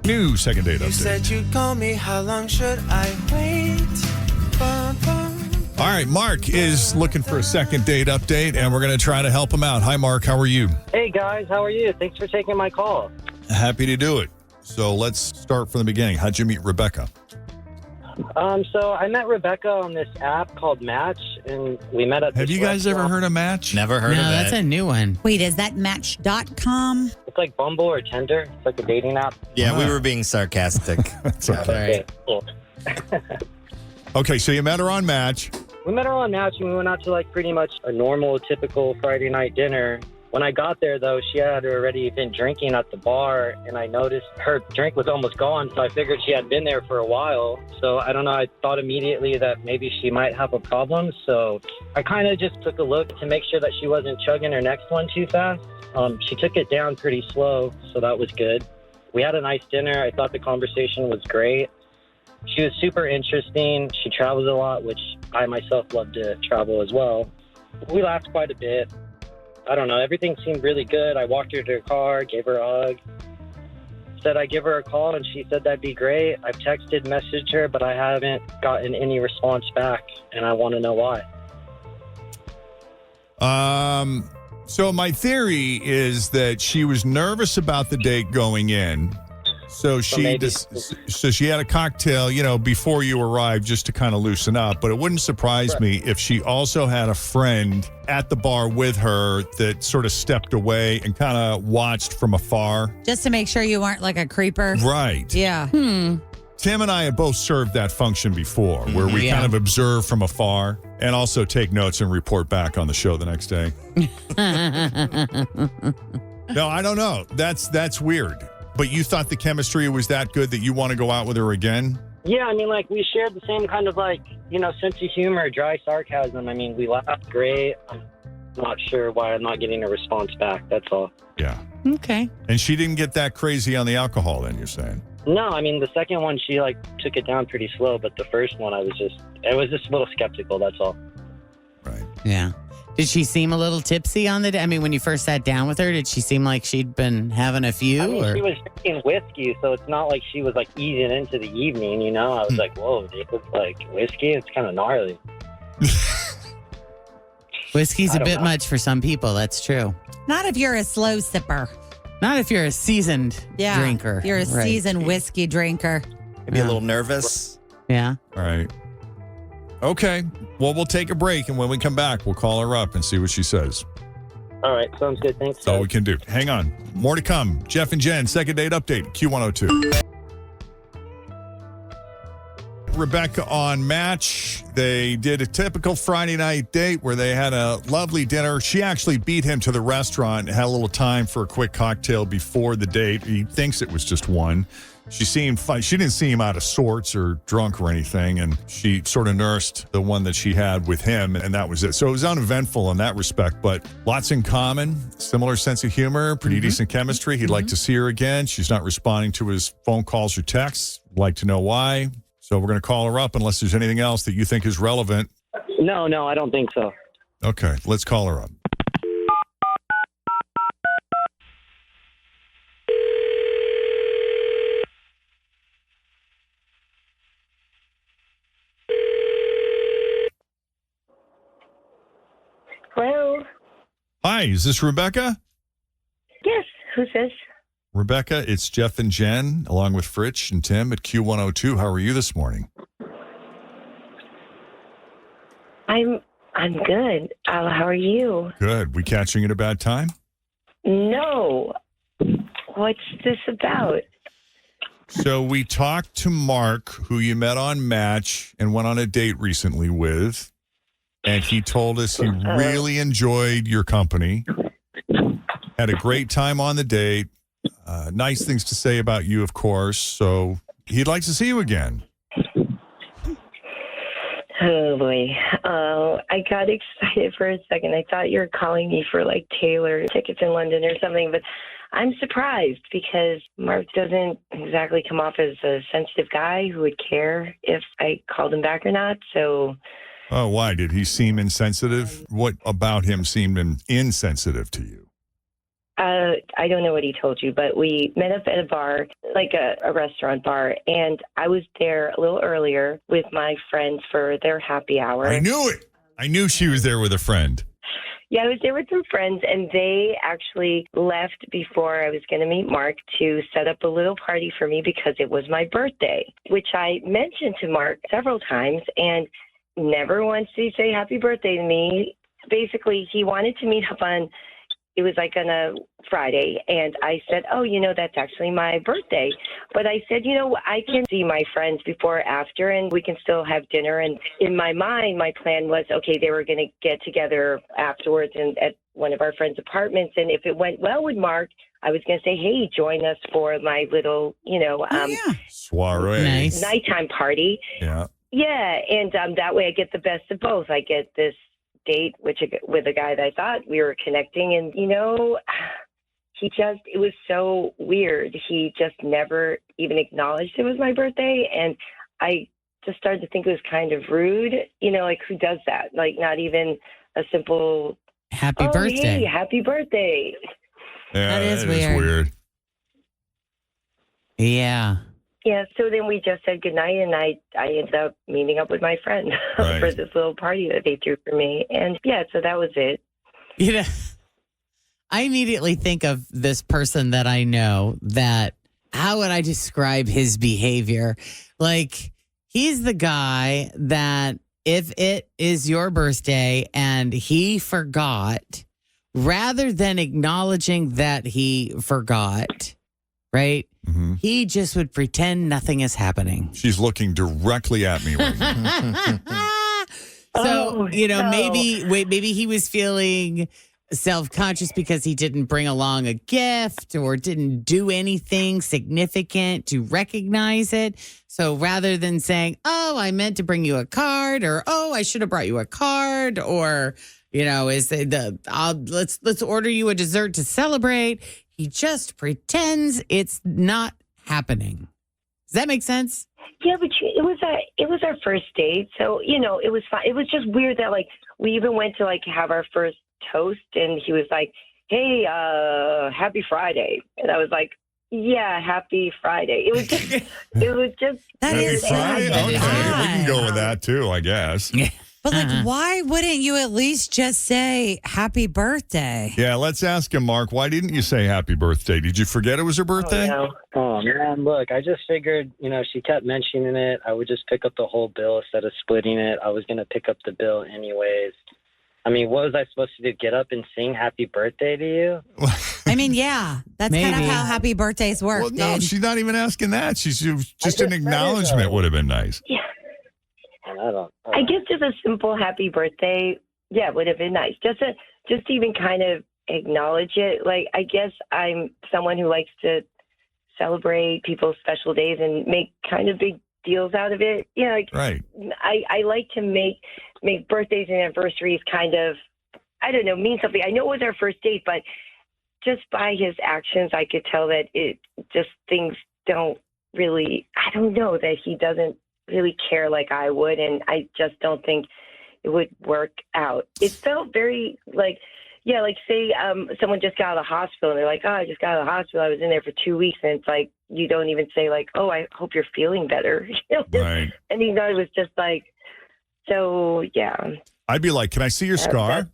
New second date update. You said you'd call me. How long should I wait? All right, Mark is looking for a second date update, and we're going to try to help him out. Hi, Mark. How are you? Hey, guys. How are you? Thanks for taking my call. Happy to do it. So let's start from the beginning. How'd you meet Rebecca? So I met Rebecca on this app called Match, and we met at Have you guys ever heard of Match? Never heard of it. No, that's a new one. Wait, is that Match.com? It's like Bumble or Tinder. It's like a dating app. Yeah, we were being sarcastic. That's okay. Okay, cool. Okay, so you met her on Match. We met her on Match, and we went out to like pretty much a normal, typical Friday night dinner. When I got there, though, she had already been drinking at the bar, and I noticed her drink was almost gone, so I figured she had been there for a while. So, I don't know, I thought immediately that maybe she might have a problem, so I kind of just took a look to make sure that she wasn't chugging her next one too fast. She took it down pretty slow, so that was good. We had a nice dinner. I thought the conversation was great. She was super interesting. She travels a lot, which I myself love to travel as well. We laughed quite a bit. I don't know. Everything seemed really good. I walked her to her car, gave her a hug, said I'd give her a call, and she said that'd be great. I've texted, messaged her, but I haven't gotten any response back, and I want to know why. So my theory is that she was nervous about the date going in. So she had a cocktail, before you arrived just to kind of loosen up. But it wouldn't surprise me if she also had a friend at the bar with her that sort of stepped away and kind of watched from afar. Just to make sure you weren't like a creeper. Right. Yeah. Tim and I have both served that function before where we kind of observe from afar and also take notes and report back on the show the next day. No, I don't know. That's weird. But you thought the chemistry was that good that you want to go out with her again? Yeah, I mean, like, we shared the same kind of, sense of humor, dry sarcasm. I mean, we laughed great. I'm not sure why I'm not getting a response back. That's all. Yeah. Okay. And she didn't get that crazy on the alcohol then, you're saying? No, I mean, the second one, she, took it down pretty slow. But the first one, I was just a little skeptical. That's all. Right. Yeah. Did she seem a little tipsy on the day? I mean, when you first sat down with her, did she seem like she'd been having a few? I mean, she was drinking whiskey, so it's not like she was, easing into the evening, I was like, whoa, dude, whiskey? It's kind of gnarly. Whiskey's a bit much for some people. That's true. Not if you're a slow sipper. Not if you're a seasoned drinker. You're a seasoned whiskey drinker. Maybe a little nervous. Yeah. All right. Okay. Well, we'll take a break, and when we come back, we'll call her up and see what she says. All right. Sounds good. Thanks. That's all we can do. Hang on. More to come. Jeff and Jen, second date update, Q102. Rebecca on Match. They did a typical Friday night date where they had a lovely dinner. She actually beat him to the restaurant and had a little time for a quick cocktail before the date. He thinks it was just one. She seemed fine. She didn't seem out of sorts or drunk or anything, and she sort of nursed the one that she had with him, and that was it. So it was uneventful in that respect, but lots in common, similar sense of humor, pretty decent chemistry. He'd like to see her again. She's not responding to his phone calls or texts. Like to know why. So we're going to call her up unless there's anything else that you think is relevant. No, I don't think so. Okay, let's call her up. Hello. Hi, is this Rebecca? Yes. Who's this? Rebecca, it's Jeff and Jen, along with Fritch and Tim at Q102. How are you this morning? I'm good. How are you? Good. We catching at a bad time? No. What's this about? So we talked to Mark, who you met on Match and went on a date recently with, and he told us he really enjoyed your company, had a great time on the date, nice things to say about you, of course, so he'd like to see you again. Oh, boy. I got excited for a second. I thought you were calling me for, Taylor tickets in London or something, but I'm surprised because Mark doesn't exactly come off as a sensitive guy who would care if I called him back or not, so... Oh, why? Did he seem insensitive? What about him seemed insensitive to you? I don't know what he told you, but we met up at a bar, like a restaurant bar, and I was there a little earlier with my friends for their happy hour. I knew it. I knew she was there with a friend. Yeah, I was there with some friends, and they actually left before I was going to meet Mark to set up a little party for me because it was my birthday, which I mentioned to Mark several times, and never once did he say happy birthday to me. Basically, he wanted to meet up it was like on a Friday, and I said, oh, that's actually my birthday. But I said, I can see my friends before or after, and we can still have dinner. And in my mind, my plan was, okay, they were going to get together afterwards and at one of our friends' apartments. And if it went well with Mark, I was going to say, hey, join us for my little, Soiree. Nice. nighttime party. Yeah. Yeah, and that way I get the best of both. I get this date with a guy that I thought we were connecting, and it was so weird. He just never even acknowledged it was my birthday, and I just started to think it was kind of rude. Like, who does that? Like, not even a simple Happy birthday. Hey, happy birthday. Yeah, That is weird. weird. Yeah. Yeah, so then we just said goodnight, and I ended up meeting up with my friend Right. for this little party that they threw for me. And yeah, so that was it. I immediately think of this person that I know that, how would I describe his behavior? Like, he's the guy that if it is your birthday and he forgot, rather than acknowledging that he forgot, right? Mm-hmm. He just would pretend nothing is happening. She's looking directly at me right now. So, Oh, no. maybe he was feeling self-conscious because he didn't bring along a gift or didn't do anything significant to recognize it. So rather than saying, oh, I meant to bring you a card, or, oh, I should have brought you a card, or, let's order you a dessert to celebrate. He just pretends it's not happening. Does that make sense? Yeah, but it was our first date, so it was fine. It was just weird that we even went to have our first toast, and he was like, "Hey, happy Friday," and I was like, "Yeah, happy Friday." It was just That Happy is Friday? odd. Okay, we can go with that too, I guess. But why wouldn't you at least just say happy birthday? Yeah, let's ask him, Mark. Why didn't you say happy birthday? Did you forget it was her birthday? Oh, man, look, I just figured, she kept mentioning it. I would just pick up the whole bill instead of splitting it. I was going to pick up the bill anyways. I mean, what was I supposed to do? Get up and sing happy birthday to you? I mean, yeah, that's kind of Maybe. how happy birthdays work, Well, no, dude. she's not even asking that. She's just just an said it, acknowledgement though. would have been nice. Yeah. I I guess just a simple happy birthday, yeah, would have been nice. Just to even kind of acknowledge it. Like, I guess I'm someone who likes to celebrate people's special days and make kind of big deals out of it. Yeah, Right. I like to make birthdays and anniversaries kind of, I don't know, mean something. I know it was our first date, but just by his actions, I could tell that things don't really, I don't know, that he doesn't really care like I would, and I just don't think it would work out. It felt very say someone just got out of the hospital and they're like, oh, I just got out of the hospital. I was in there for 2 weeks, and it's like, you don't even say oh, I hope you're feeling better. Right. And it was just so yeah. I'd be like, can I see your scar?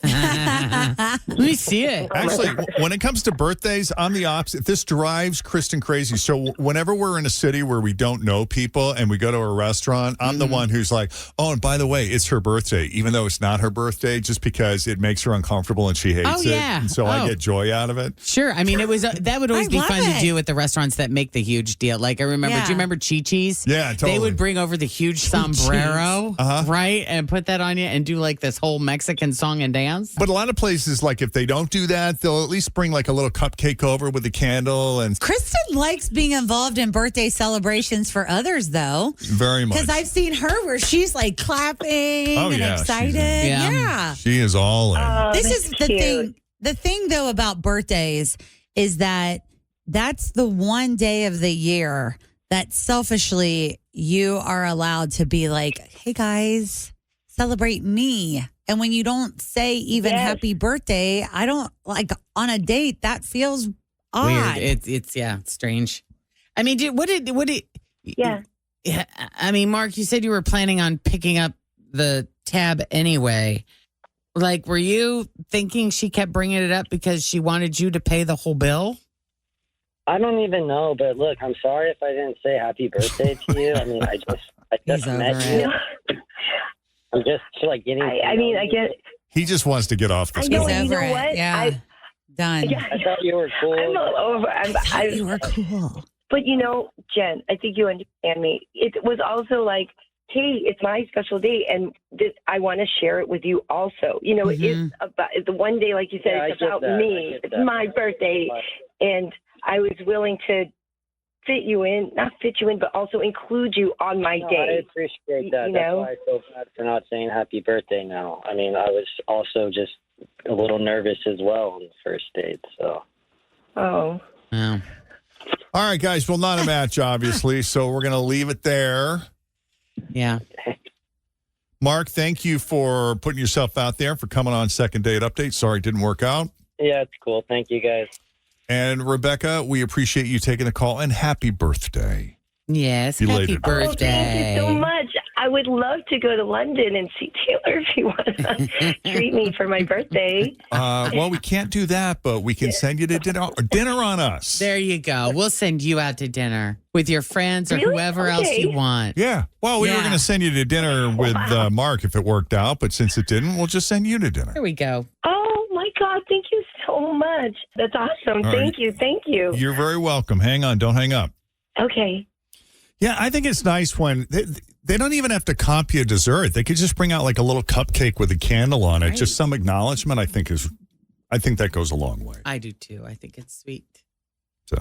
Let me see it. Actually, when it comes to birthdays, I'm the opposite. This drives Kristen crazy. So whenever we're in a city where we don't know people and we go to a restaurant, I'm the one who's like, oh, and by the way, it's her birthday, even though it's not her birthday, just because it makes her uncomfortable and she hates Oh, it. yeah. And so I Oh. get joy out of it. Sure. I mean, it was that would always I be love fun it. to do at the restaurants that make the huge deal. Like I remember, Yeah. do you remember Chi-Chi's? Yeah, totally. They would bring over the huge sombrero, Uh-huh. right? And put that on you and do this whole Mexican song and dance. But a lot of places, if they don't do that, they'll at least bring a little cupcake over with a candle, and Kristen likes being involved in birthday celebrations for others, though. very much. Because I've seen her where she's clapping Oh, and yeah, she's excited. in. Yeah. Yeah. She is all in. This that's is the cute. thing. The thing, though, about birthdays is that that's the one day of the year that selfishly you are allowed to be like, hey, guys, celebrate me. And when you don't say even Yes. happy birthday, I don't like on a date. That feels odd. Weird. It's strange. I mean, what did? Yeah. Yeah. I mean, Mark, you said you were planning on picking up the tab anyway. Like, were you thinking she kept bringing it up because she wanted you to pay the whole bill? I don't even know, but look, I'm sorry if I didn't say happy birthday to you. I mean, I just He's over met it. you. I'm just like getting. I mean, I get. He just wants to get off I this know, call. you Over know it. what? Yeah. Done. Yeah. I thought you were cool. I'm all over. You were cool. But Jen, I think you understand me. It was also like, hey, it's my special day, and I want to share it with you also. It's about the one day, like you said, Yeah, it's I get about that. me. I get It's that. my birthday, and I was willing to not fit you in, but also include you on my No, I day. appreciate that. You That's know? why I feel bad for not saying happy birthday now. I mean, I was also just a little nervous as well on the first date. So. Oh. No. All right, guys. Well, not a match, obviously. So we're going to leave it there. Yeah. Mark, thank you for putting yourself out there, for coming on Second Date Update. Sorry it didn't work out. Yeah, it's cool. Thank you, guys. And Rebecca, we appreciate you taking the call, and happy birthday. Yes. Belated. Happy birthday. Oh, thank you so much. I would love to go to London and see Taylor if you want to treat me for my birthday. Well, we can't do that, but we can send you to dinner on us. There you go. We'll send you out to dinner with your friends or Really? whoever else Okay. you want. Yeah. Well, we were Yeah. going to send you to dinner with Mark if it worked out, but since it didn't, we'll just send you to dinner. There we go. Oh, my God. Thank you so much. That's awesome. All right. Thank you. Thank you. You're very welcome. Hang on. Don't hang up. Okay. Yeah, I think it's nice when they don't even have to comp you a dessert. They could just bring out like a little cupcake with a candle on it. Right. Just some acknowledgement, I think that goes a long way. I do too. I think it's sweet. So